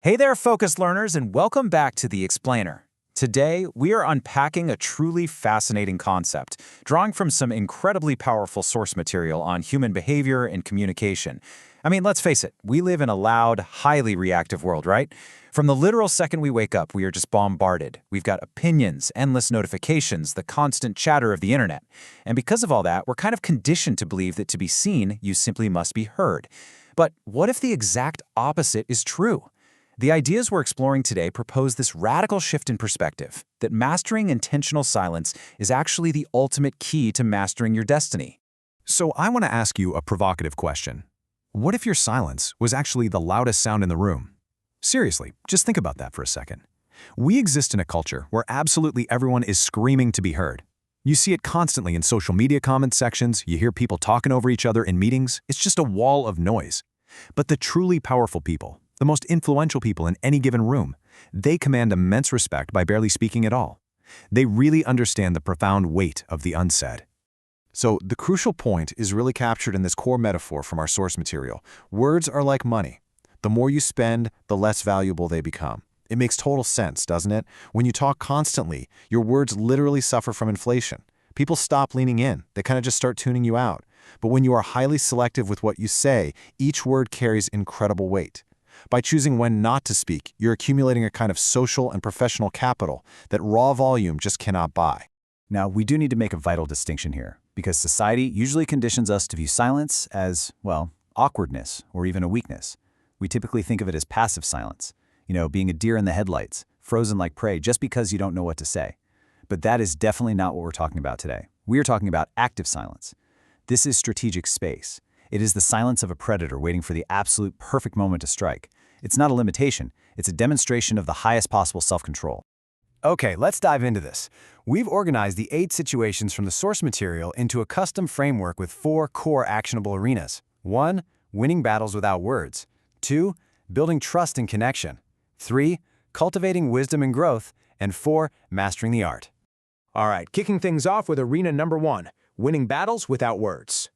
Hey there, focused learners, and welcome back to The Explainer. Today, we are unpacking a truly fascinating concept, drawing from some incredibly powerful source material on human behavior and communication. I mean, let's face it, we live in a loud, highly reactive world, right? From the literal second we wake up, we are just bombarded. We've got opinions, endless notifications, the constant chatter of the internet. And because of all that, we're kind of conditioned to believe that to be seen, you simply must be heard. But what if the exact opposite is true? The ideas we're exploring today propose this radical shift in perspective, that mastering intentional silence is actually the ultimate key to mastering your destiny. So I want to ask you a provocative question. What if your silence was actually the loudest sound in the room? Seriously, just think about that for a second. We exist in a culture where absolutely everyone is screaming to be heard. You see it constantly in social media comment sections, you hear people talking over each other in meetings, it's just a wall of noise. But the truly powerful people, the most influential people in any given room, they command immense respect by barely speaking at all. They really understand the profound weight of the unsaid. So the crucial point is really captured in this core metaphor from our source material. Words are like money. The more you spend, the less valuable they become. It makes total sense, doesn't it? When you talk constantly, your words literally suffer from inflation. People stop leaning in. They kind of just start tuning you out. But when you are highly selective with what you say, each word carries incredible weight. By choosing when not to speak, you're accumulating a kind of social and professional capital that raw volume just cannot buy. Now, we do need to make a vital distinction here, because society usually conditions us to view silence as, well, awkwardness or even a weakness. We typically think of it as passive silence, being a deer in the headlights, frozen like prey just because you don't know what to say. But that is definitely not what we're talking about today. We are talking about active silence. This is strategic space. It is the silence of a predator waiting for the absolute perfect moment to strike. It's not a limitation, it's a demonstration of the highest possible self-control. Okay, let's dive into this. We've organized the 8 situations from the source material into a custom framework with 4 core actionable arenas. 1. Winning battles without words. 2. Building trust and connection. 3. Cultivating wisdom and growth. And 4. Mastering the art. All right, kicking things off with arena number 1, winning battles without words.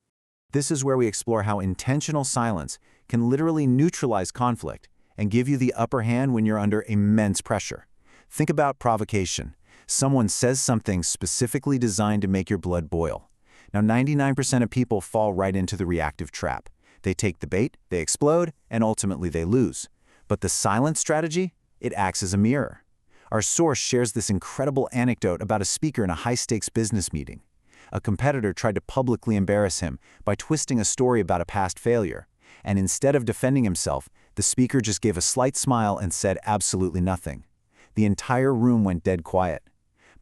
This is where we explore how intentional silence can literally neutralize conflict and give you the upper hand when you're under immense pressure. Think about provocation. Someone says something specifically designed to make your blood boil. Now, 99% of people fall right into the reactive trap. They take the bait, they explode, and ultimately they lose. But the silence strategy, it acts as a mirror. Our source shares this incredible anecdote about a speaker in a high-stakes business meeting. A competitor tried to publicly embarrass him by twisting a story about a past failure, and instead of defending himself, the speaker just gave a slight smile and said absolutely nothing. The entire room went dead quiet.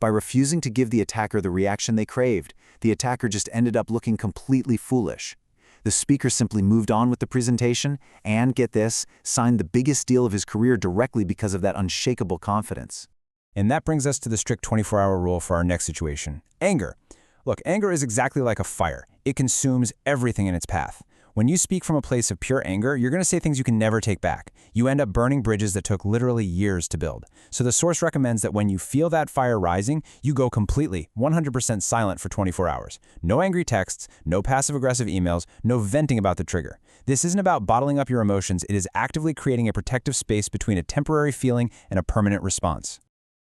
By refusing to give the attacker the reaction they craved, the attacker just ended up looking completely foolish. The speaker simply moved on with the presentation and, get this, signed the biggest deal of his career directly because of that unshakable confidence. And that brings us to the strict 24-hour rule for our next situation: anger. Look, anger is exactly like a fire. It consumes everything in its path. When you speak from a place of pure anger, you're going to say things you can never take back. You end up burning bridges that took literally years to build. So the source recommends that when you feel that fire rising, you go completely, 100% silent for 24 hours. No angry texts, no passive-aggressive emails, no venting about the trigger. This isn't about bottling up your emotions. It is actively creating a protective space between a temporary feeling and a permanent response.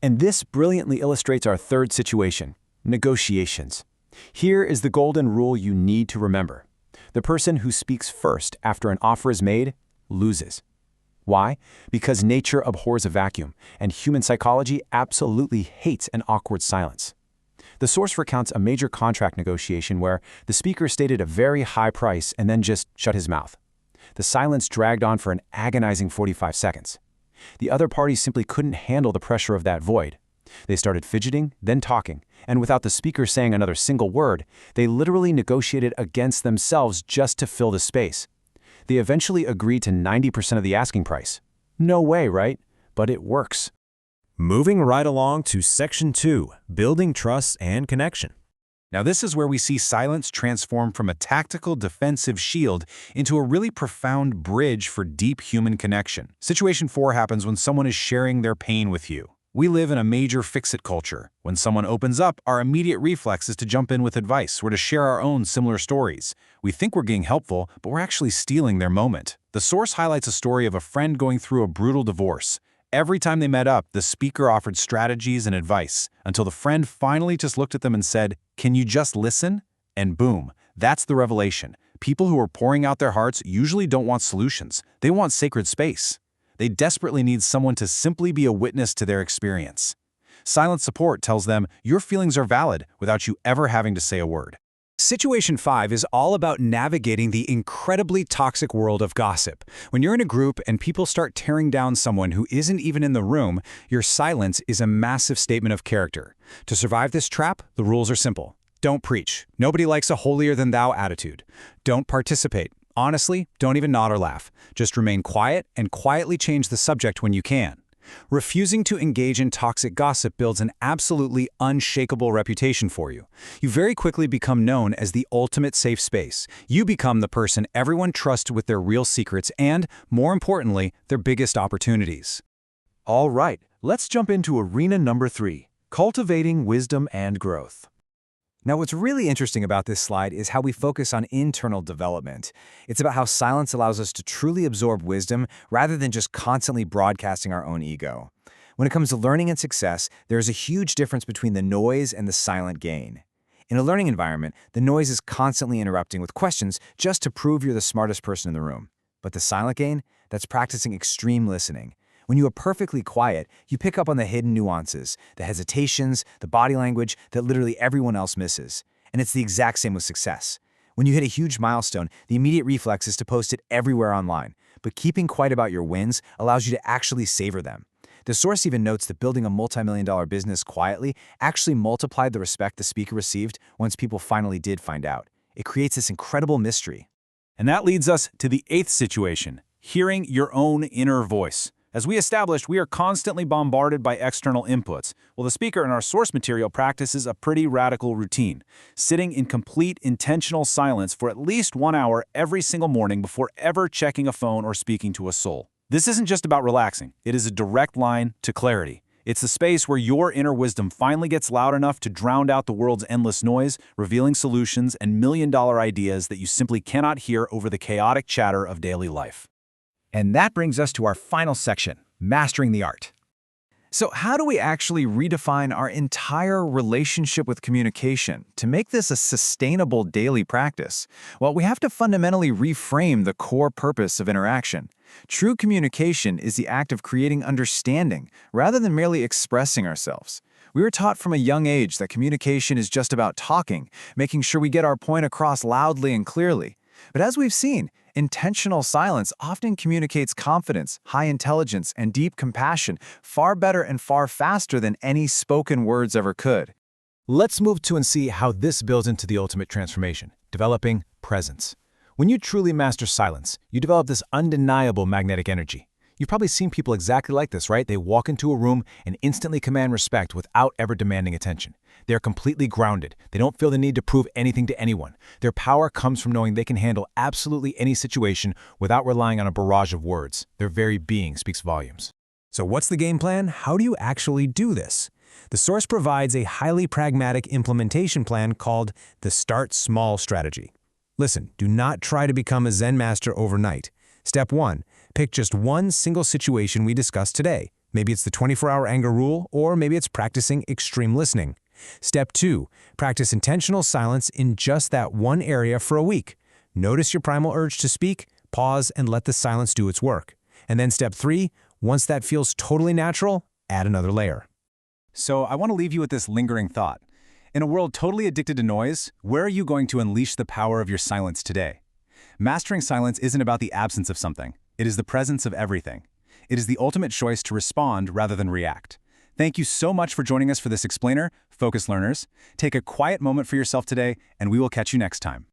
And this brilliantly illustrates our third situation: negotiations. Here is the golden rule you need to remember. The person who speaks first after an offer is made loses. Why? Because nature abhors a vacuum, and human psychology absolutely hates an awkward silence. The source recounts a major contract negotiation where the speaker stated a very high price and then just shut his mouth. The silence dragged on for an agonizing 45 seconds. The other party simply couldn't handle the pressure of that void. They started fidgeting, then talking, and without the speaker saying another single word, they literally negotiated against themselves just to fill the space. They eventually agreed to 90% of the asking price. No way, right? But it works. Moving right along to Section 2, Building Trust and Connection. Now, this is where we see silence transform from a tactical defensive shield into a really profound bridge for deep human connection. Situation 4 happens when someone is sharing their pain with you. We live in a major fix-it culture. When someone opens up, our immediate reflex is to jump in with advice or to share our own similar stories. We think we're being helpful, but we're actually stealing their moment. The source highlights a story of a friend going through a brutal divorce. Every time they met up, the speaker offered strategies and advice, until the friend finally just looked at them and said, "Can you just listen?" And boom, that's the revelation. People who are pouring out their hearts usually don't want solutions. They want sacred space. They desperately need someone to simply be a witness to their experience. Silent support tells them your feelings are valid without you ever having to say a word. Situation 5 is all about navigating the incredibly toxic world of gossip. When you're in a group and people start tearing down someone who isn't even in the room, your silence is a massive statement of character. To survive this trap, the rules are simple. Don't preach. Nobody likes a holier-than-thou attitude. Don't participate. Honestly, don't even nod or laugh. Just remain quiet and quietly change the subject when you can. Refusing to engage in toxic gossip builds an absolutely unshakable reputation for you. You very quickly become known as the ultimate safe space. You become the person everyone trusts with their real secrets and, more importantly, their biggest opportunities. All right, let's jump into arena number 3, cultivating wisdom and growth. Now, what's really interesting about this slide is how we focus on internal development. It's about how silence allows us to truly absorb wisdom rather than just constantly broadcasting our own ego. When it comes to learning and success, there is a huge difference between the noise and the silent gain. In a learning environment, the noise is constantly interrupting with questions just to prove you're the smartest person in the room. But the silent gain, that's practicing extreme listening. When you are perfectly quiet, you pick up on the hidden nuances, the hesitations, the body language that literally everyone else misses. And it's the exact same with success. When you hit a huge milestone, the immediate reflex is to post it everywhere online. But keeping quiet about your wins allows you to actually savor them. The source even notes that building a multi-million-dollar business quietly actually multiplied the respect the speaker received once people finally did find out. It creates this incredible mystery. And that leads us to the 8th situation, hearing your own inner voice. As we established, we are constantly bombarded by external inputs, while the speaker in our source material practices a pretty radical routine, sitting in complete intentional silence for at least 1 hour every single morning before ever checking a phone or speaking to a soul. This isn't just about relaxing, it is a direct line to clarity. It's the space where your inner wisdom finally gets loud enough to drown out the world's endless noise, revealing solutions and million-dollar ideas that you simply cannot hear over the chaotic chatter of daily life. And that brings us to our final section, mastering the art. So how do we actually redefine our entire relationship with communication to make this a sustainable daily practice? Well, we have to fundamentally reframe the core purpose of interaction. True communication is the act of creating understanding rather than merely expressing ourselves. We were taught from a young age that communication is just about talking, making sure we get our point across loudly and clearly. But as we've seen, intentional silence often communicates confidence, high intelligence, and deep compassion far better and far faster than any spoken words ever could. Let's move to and see how this builds into the ultimate transformation, developing presence. When you truly master silence, you develop this undeniable magnetic energy. You've probably seen people exactly like this, right? They walk into a room and instantly command respect without ever demanding attention. They're completely grounded. They don't feel the need to prove anything to anyone. Their power comes from knowing they can handle absolutely any situation without relying on a barrage of words. Their very being speaks volumes. So what's the game plan? How do you actually do this? The source provides a highly pragmatic implementation plan called the Start Small strategy. Listen, do not try to become a Zen master overnight. Step 1, pick just one single situation we discussed today. Maybe it's the 24-hour anger rule, or maybe it's practicing extreme listening. Step 2, practice intentional silence in just that one area for a week. Notice your primal urge to speak, pause, and let the silence do its work. And then step 3, once that feels totally natural, add another layer. So I want to leave you with this lingering thought. In a world totally addicted to noise, where are you going to unleash the power of your silence today? Mastering silence isn't about the absence of something. It is the presence of everything. It is the ultimate choice to respond rather than react. Thank you so much for joining us for this explainer, Focus Learners. Take a quiet moment for yourself today, and we will catch you next time.